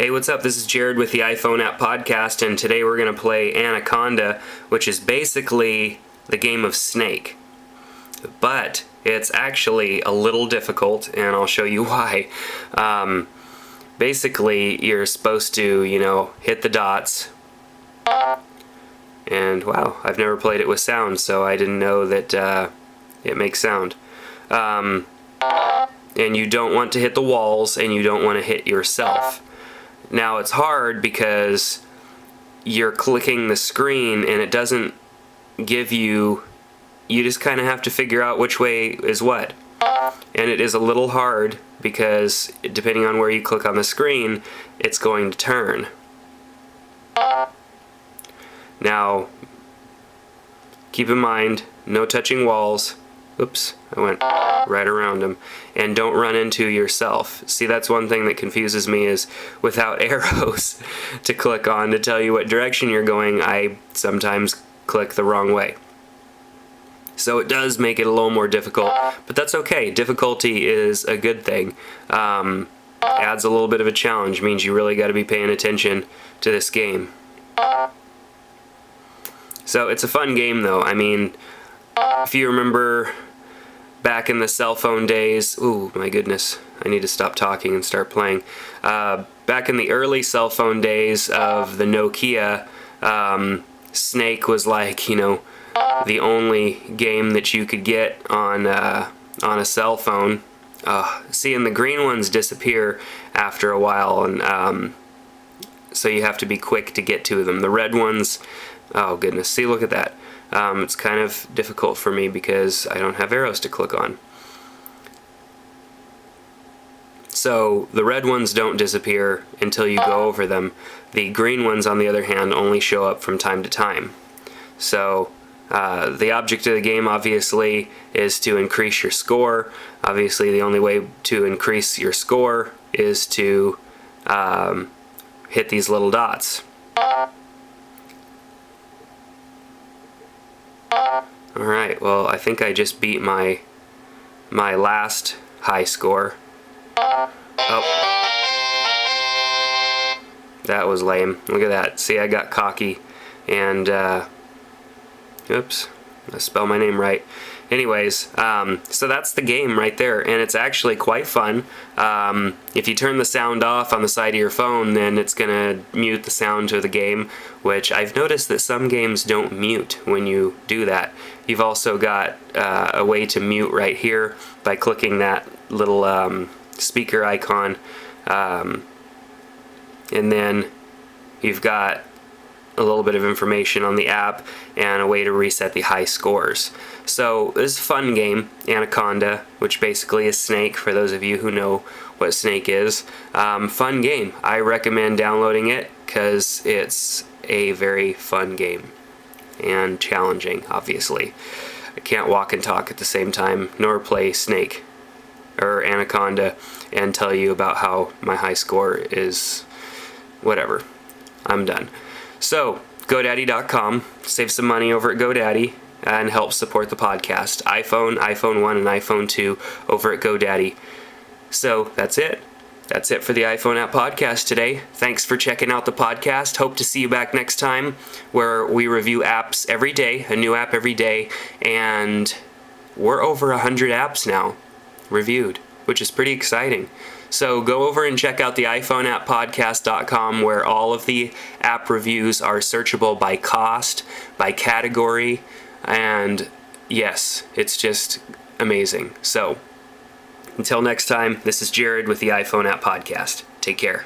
Hey, what's up? This is Jerad with the iPhone app podcast, and today we're going to play Anaconda, which is basically the game of Snake. But it's actually a little difficult, and I'll show you why. Basically, you're supposed to, hit the dots. And wow, I've never played it with sound, so I didn't know that it makes sound. And you don't want to hit the walls, and you don't want to hit yourself. Now it's hard because you're clicking the screen and it doesn't give you just kind of have to figure out which way is what. And it is a little hard because depending on where you click on the screen, it's going to turn. Now, keep in mind, no touching walls. Oops, I went right around them. And don't run into yourself. See, that's one thing that confuses me is without arrows to click on to tell you what direction you're going, I sometimes click the wrong way. So it does make it a little more difficult, but that's okay. Difficulty is a good thing. Adds a little bit of a challenge, means you really got to be paying attention to this game. So it's a fun game though. I mean, if you remember back in the cell phone days, ooh, my goodness, I need to stop talking and start playing. Back in the early cell phone days of the Nokia, Snake was like, the only game that you could get on a cell phone. See, and the green ones disappear after a while, and so you have to be quick to get to them. The red ones, oh goodness, see, look at that. It's kind of difficult for me because I don't have arrows to click on. So the red ones don't disappear until you go over them. The green ones, on the other hand, only show up from time to time. So the object of the game, obviously, is to increase your score. Obviously, the only way to increase your score is to hit these little dots. Alright, well, I think I just beat my last high score. Oh. That was lame. Look at that. See, I got cocky and, oops, I spelled my name right. Anyways, so that's the game right there, and it's actually quite fun. If you turn the sound off on the side of your phone, then it's gonna mute the sound to the game, which I've noticed that some games don't mute when you do that. You've also got a way to mute right here by clicking that little speaker icon, and then you've got a little bit of information on the app and a way to reset the high scores. So this is a fun game, Anaconda, which basically is Snake, for those of you who know what Snake is. Fun game. I recommend downloading it because it's a very fun game and challenging, obviously. I can't walk and talk at the same time, nor play Snake or Anaconda and tell you about how my high score is whatever. I'm done. So, GoDaddy.com, save some money over at GoDaddy, and help support the podcast. iPhone, iPhone 1, and iPhone 2 over at GoDaddy. So, that's it. That's it for the iPhone app podcast today. Thanks for checking out the podcast. Hope to see you back next time, where we review apps every day, a new app every day, and we're over 100 apps now reviewed, which is pretty exciting. So go over and check out the iPhoneAppPodcast.com, where all of the app reviews are searchable by cost, by category, and yes, it's just amazing. So until next time, this is Jerad with the iPhone App Podcast. Take care.